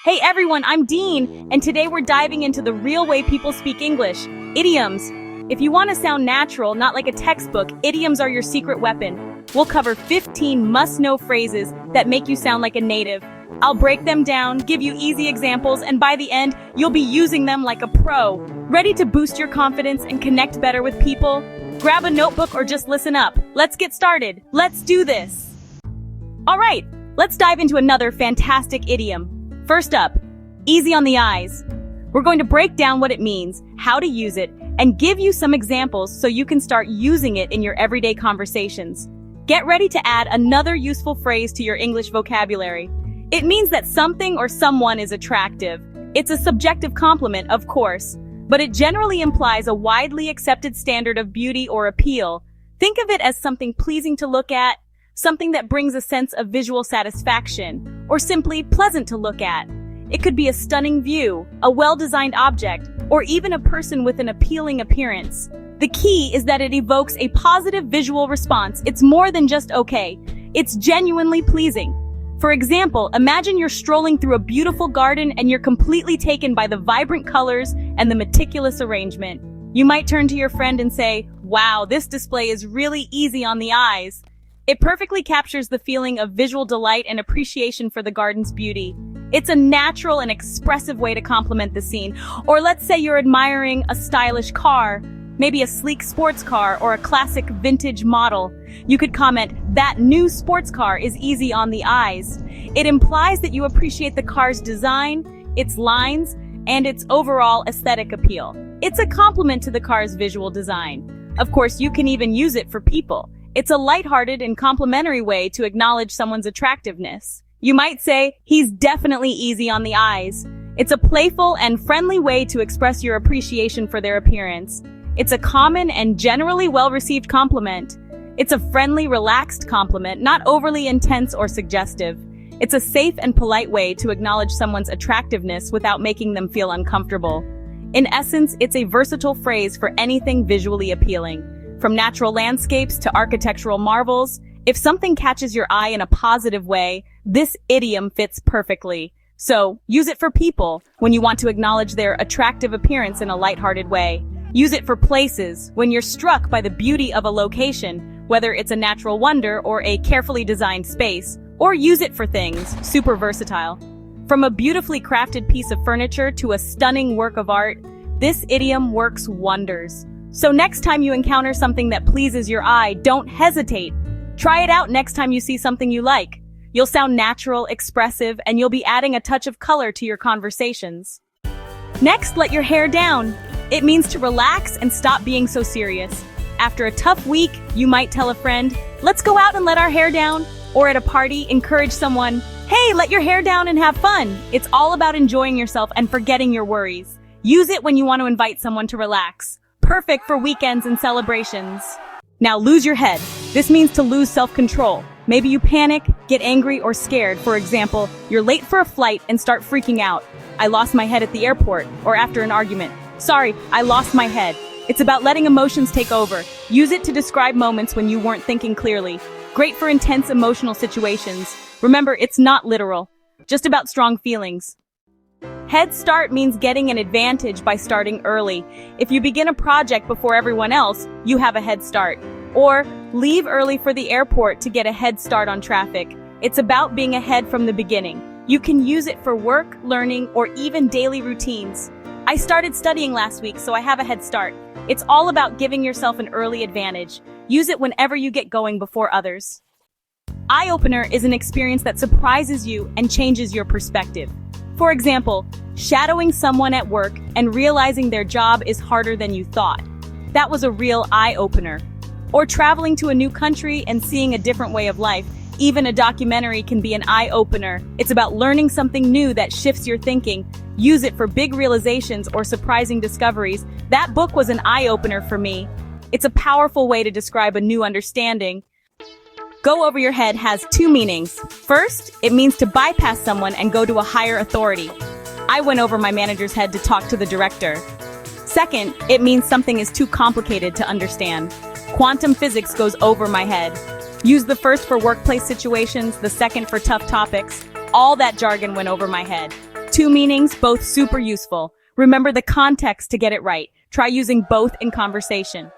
Hey everyone, I'm Dean, and today we're diving into the real way people speak English, idioms. If you want to sound natural, not like a textbook, idioms are your secret weapon. We'll cover 15 must-know phrases that make you sound like a native. I'll break them down, give you easy examples, and by the end, you'll be using them like a pro. Ready to boost your confidence and connect better with people? Grab a notebook or just listen up. Let's get started. Let's do this. All right, let's dive into another fantastic idiom. First up, easy on the eyes. We're going to break down what it means, how to use it, and give you some examples so you can start using it in your everyday conversations. Get ready to add another useful phrase to your English vocabulary. It means that something or someone is attractive. It's a subjective compliment, of course, but it generally implies a widely accepted standard of beauty or appeal. Think of it as something pleasing to look at, something that brings a sense of visual satisfaction, or simply pleasant to look at. It could be a stunning view, a well-designed object, or even a person with an appealing appearance. The key is that it evokes a positive visual response. It's more than just okay. It's genuinely pleasing. For example, imagine you're strolling through a beautiful garden and you're completely taken by the vibrant colors and the meticulous arrangement. You might turn to your friend and say, "Wow, this display is really easy on the eyes." It perfectly captures the feeling of visual delight and appreciation for the garden's beauty. It's a natural and expressive way to compliment the scene. Or let's say you're admiring a stylish car, maybe a sleek sports car or a classic vintage model. You could comment, "That new sports car is easy on the eyes." It implies that you appreciate the car's design, its lines, and its overall aesthetic appeal. It's a compliment to the car's visual design. Of course, you can even use it for people. It's a lighthearted and complimentary way to acknowledge someone's attractiveness. You might say, "He's definitely easy on the eyes." It's a playful and friendly way to express your appreciation for their appearance. It's a common and generally well-received compliment. It's a friendly, relaxed compliment, not overly intense or suggestive. It's a safe and polite way to acknowledge someone's attractiveness without making them feel uncomfortable. In essence, it's a versatile phrase for anything visually appealing. From natural landscapes to architectural marvels, if something catches your eye in a positive way, this idiom fits perfectly. So, use it for people when you want to acknowledge their attractive appearance in a lighthearted way. Use it for places when you're struck by the beauty of a location, whether it's a natural wonder or a carefully designed space. Or use it for things, super versatile. From a beautifully crafted piece of furniture to a stunning work of art, this idiom works wonders. So next time you encounter something that pleases your eye, don't hesitate. Try it out next time you see something you like. You'll sound natural, expressive, and you'll be adding a touch of color to your conversations. Next, let your hair down. It means to relax and stop being so serious. After a tough week, you might tell a friend, "Let's go out and let our hair down." Or at a party, encourage someone, "Hey, let your hair down and have fun." It's all about enjoying yourself and forgetting your worries. Use it when you want to invite someone to relax. Perfect for weekends and celebrations. Now lose your head. This means to lose self-control. Maybe you panic, get angry, or scared. For example, you're late for a flight and start freaking out. "I lost my head at the airport," or after an argument. "Sorry, I lost my head." It's about letting emotions take over. Use it to describe moments when you weren't thinking clearly. Great for intense emotional situations. Remember, it's not literal, just about strong feelings. Head start means getting an advantage by starting early. If you begin a project before everyone else, you have a head start. Or leave early for the airport to get a head start on traffic. It's about being ahead from the beginning. You can use it for work, learning, or even daily routines. "I started studying last week, so I have a head start." It's all about giving yourself an early advantage. Use it whenever you get going before others. Eye-opener is an experience that surprises you and changes your perspective. For example, shadowing someone at work and realizing their job is harder than you thought. That was a real eye-opener. Or traveling to a new country and seeing a different way of life. Even a documentary can be an eye-opener. It's about learning something new that shifts your thinking. Use it for big realizations or surprising discoveries. That book was an eye-opener for me. It's a powerful way to describe a new understanding. Go over your head has two meanings. First, it means to bypass someone and go to a higher authority. I went over my manager's head to talk to the director. Second, it means something is too complicated to understand. Quantum physics goes over my head. Use the first for workplace situations, the second for tough topics. All that jargon went over my head. Two meanings, both super useful. Remember the context to get it right. Try using both in conversation.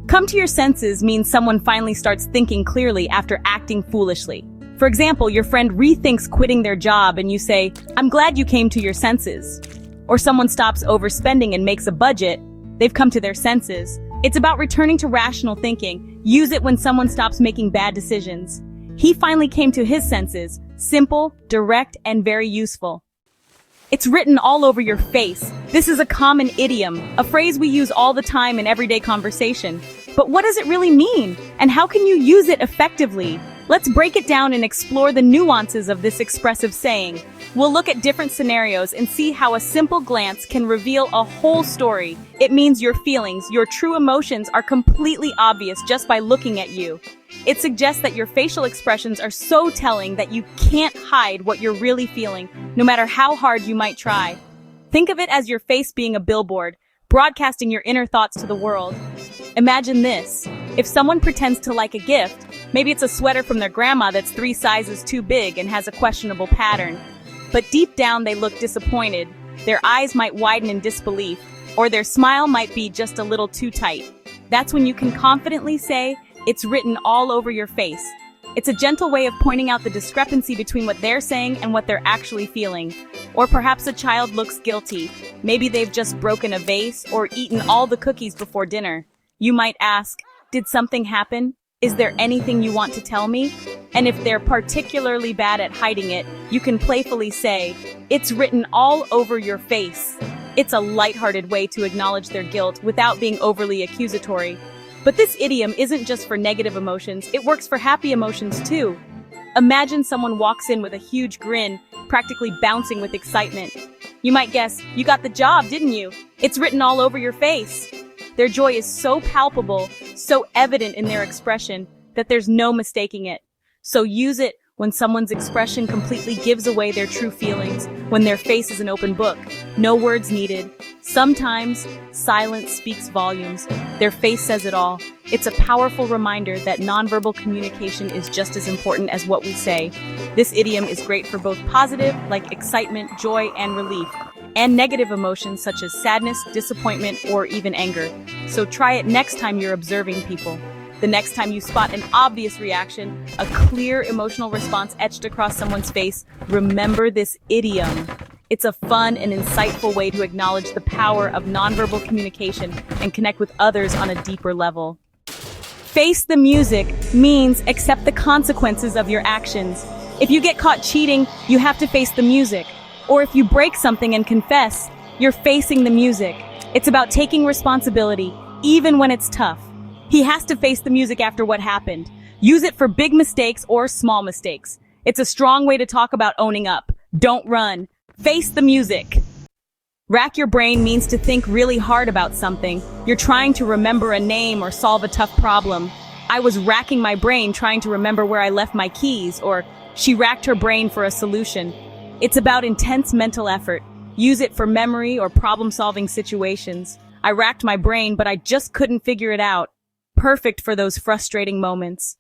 Come to your senses means someone finally starts thinking clearly after acting foolishly. For example, your friend rethinks quitting their job and you say, "I'm glad you came to your senses." Or someone stops overspending and makes a budget. They've come to their senses. It's about returning to rational thinking. Use it when someone stops making bad decisions. He finally came to his senses. Simple, direct, and very useful. It's written all over your face. This is a common idiom, a phrase we use all the time in everyday conversation. But what does it really mean? And how can you use it effectively? Let's break it down and explore the nuances of this expressive saying. We'll look at different scenarios and see how a simple glance can reveal a whole story. It means your feelings, your true emotions are completely obvious just by looking at you. It suggests that your facial expressions are so telling that you can't hide what you're really feeling, no matter how hard you might try. Think of it as your face being a billboard, broadcasting your inner thoughts to the world. Imagine this. If someone pretends to like a gift, maybe it's a sweater from their grandma that's 3 sizes too big and has a questionable pattern. But deep down they look disappointed. Their eyes might widen in disbelief, or their smile might be just a little too tight. That's when you can confidently say, "It's written all over your face." It's a gentle way of pointing out the discrepancy between what they're saying and what they're actually feeling. Or perhaps a child looks guilty. Maybe they've just broken a vase or eaten all the cookies before dinner. You might ask, "Did something happen? Is there anything you want to tell me?" And if they're particularly bad at hiding it, you can playfully say, "It's written all over your face." It's a lighthearted way to acknowledge their guilt without being overly accusatory. But this idiom isn't just for negative emotions, it works for happy emotions too. Imagine someone walks in with a huge grin, practically bouncing with excitement. You might guess, "You got the job, didn't you? It's written all over your face." Their joy is so palpable, so evident in their expression, that there's no mistaking it. So use it when someone's expression completely gives away their true feelings, when their face is an open book. No words needed. Sometimes, silence speaks volumes. Their face says it all. It's a powerful reminder that nonverbal communication is just as important as what we say. This idiom is great for both positive, like excitement, joy, and relief, and negative emotions such as sadness, disappointment, or even anger. So try it next time you're observing people. The next time you spot an obvious reaction, a clear emotional response etched across someone's face, remember this idiom. It's a fun and insightful way to acknowledge the power of nonverbal communication and connect with others on a deeper level. Face the music means accept the consequences of your actions. If you get caught cheating, you have to face the music. Or if you break something and confess, you're facing the music. It's about taking responsibility, even when it's tough. He has to face the music after what happened. Use it for big mistakes or small mistakes. It's a strong way to talk about owning up. Don't run. Face the music. Rack your brain means to think really hard about something. You're trying to remember a name or solve a tough problem. I was racking my brain trying to remember where I left my keys, or she racked her brain for a solution. It's about intense mental effort. Use it for memory or problem-solving situations. I racked my brain, but I just couldn't figure it out. Perfect for those frustrating moments.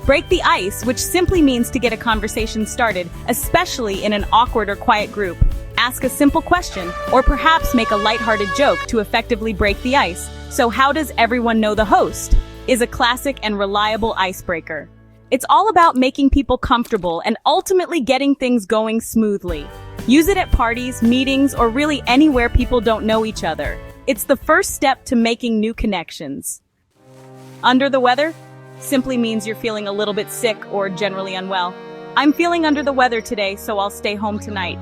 Break the ice, which simply means to get a conversation started, especially in an awkward or quiet group. Ask a simple question, or perhaps make a lighthearted joke to effectively break the ice. So how does everyone know the host? Is a classic and reliable icebreaker. It's all about making people comfortable and ultimately getting things going smoothly. Use it at parties, meetings, or really anywhere people don't know each other. It's the first step to making new connections. Under the weather simply means you're feeling a little bit sick or generally unwell. I'm feeling under the weather today, so I'll stay home tonight.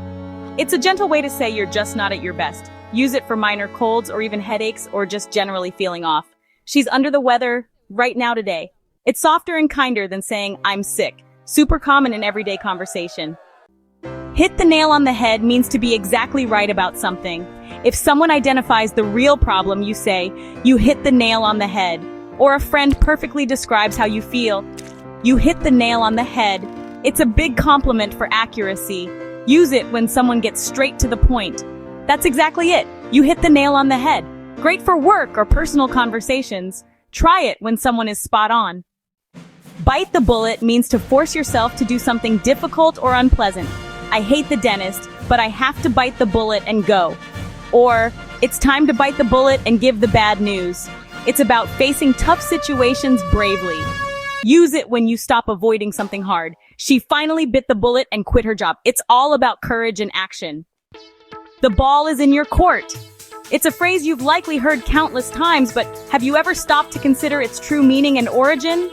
It's a gentle way to say you're just not at your best. Use it for minor colds or even headaches or just generally feeling off. She's under the weather right now today. It's softer and kinder than saying I'm sick. Super common in everyday conversation. Hit the nail on the head means to be exactly right about something. If someone identifies the real problem, you say, "You hit the nail on the head." Or a friend perfectly describes how you feel. "You hit the nail on the head." It's a big compliment for accuracy. Use it when someone gets straight to the point. That's exactly it. You hit the nail on the head. Great for work or personal conversations. Try it when someone is spot on. Bite the bullet means to force yourself to do something difficult or unpleasant. I hate the dentist, but I have to bite the bullet and go. Or, it's time to bite the bullet and give the bad news. It's about facing tough situations bravely. Use it when you stop avoiding something hard. She finally bit the bullet and quit her job. It's all about courage and action. The ball is in your court. It's a phrase you've likely heard countless times, but have you ever stopped to consider its true meaning and origin?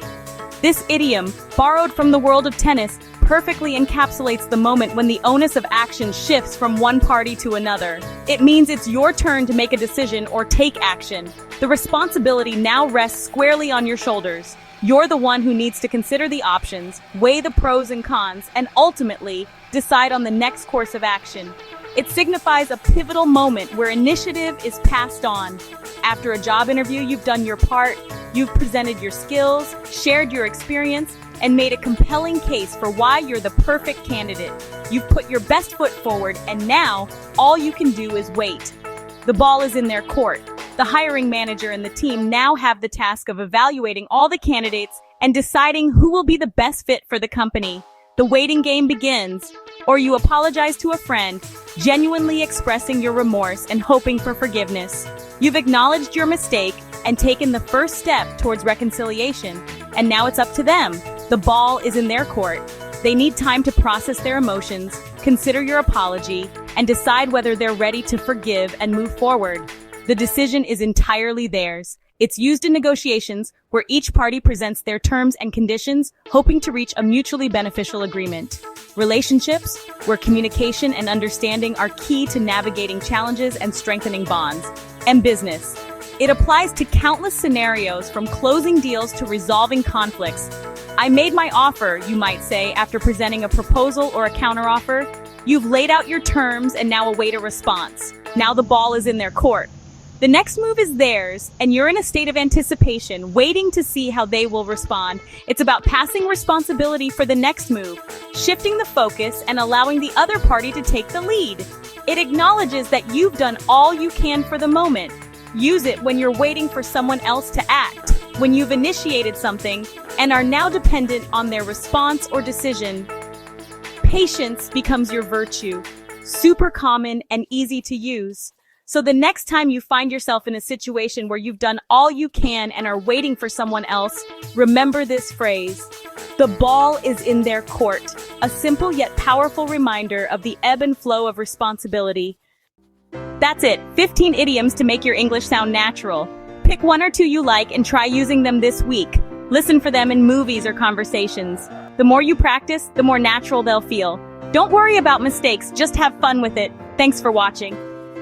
This idiom, borrowed from the world of tennis, perfectly encapsulates the moment when the onus of action shifts from one party to another. It means it's your turn to make a decision or take action. The responsibility now rests squarely on your shoulders. You're the one who needs to consider the options, weigh the pros and cons, and ultimately decide on the next course of action. It signifies a pivotal moment where initiative is passed on. After a job interview, you've done your part, you've presented your skills, shared your experience, and made a compelling case for why you're the perfect candidate. You've put your best foot forward, and now all you can do is wait. The ball is in their court. The hiring manager and the team now have the task of evaluating all the candidates and deciding who will be the best fit for the company. The waiting game begins, or you apologize to a friend, genuinely expressing your remorse and hoping for forgiveness. You've acknowledged your mistake and taken the first step towards reconciliation, and now it's up to them. The ball is in their court. They need time to process their emotions, consider your apology, and decide whether they're ready to forgive and move forward. The decision is entirely theirs. It's used in negotiations where each party presents their terms and conditions, hoping to reach a mutually beneficial agreement. Relationships, where communication and understanding are key to navigating challenges and strengthening bonds. And business. It applies to countless scenarios, from closing deals to resolving conflicts. I made my offer, you might say, after presenting a proposal or a counteroffer. You've laid out your terms and now await a response. Now the ball is in their court. The next move is theirs, and you're in a state of anticipation, waiting to see how they will respond. It's about passing responsibility for the next move, shifting the focus and allowing the other party to take the lead. It acknowledges that you've done all you can for the moment. Use it when you're waiting for someone else to act, when you've initiated something and are now dependent on their response or decision. Patience becomes your virtue, super common and easy to use. So the next time you find yourself in a situation where you've done all you can and are waiting for someone else, remember this phrase: the ball is in their court. A simple yet powerful reminder of the ebb and flow of responsibility. That's it, 15 idioms to make your English sound natural. Pick one or two you like and try using them this week. Listen for them in movies or conversations. The more you practice, the more natural they'll feel. Don't worry about mistakes, just have fun with it. Thanks for watching.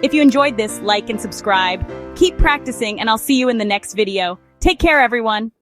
If you enjoyed this, like and subscribe. Keep practicing, and I'll see you in the next video. Take care, everyone.